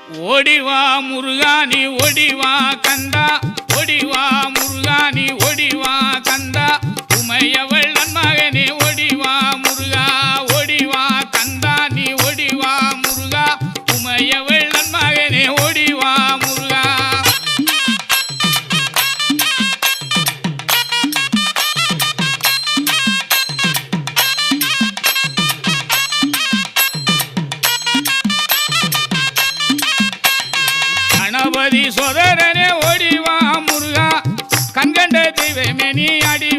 ஓடிவா முருகா நீ ஓடிவா கந்தா, ஓடிவா முருகா நீ ஓடிவா கந்தா, உமையவள் நன்மகனே ஓடிவா முருகா, ஓடிவா கந்தா நீ ஓடிவா முருகா, உமையவள் நன்மகனே ஓடிவா முருகா. கணபதி சோதரனே ஓடிவா முருகா, கண்கண்ட தெய்வமே நீ அடி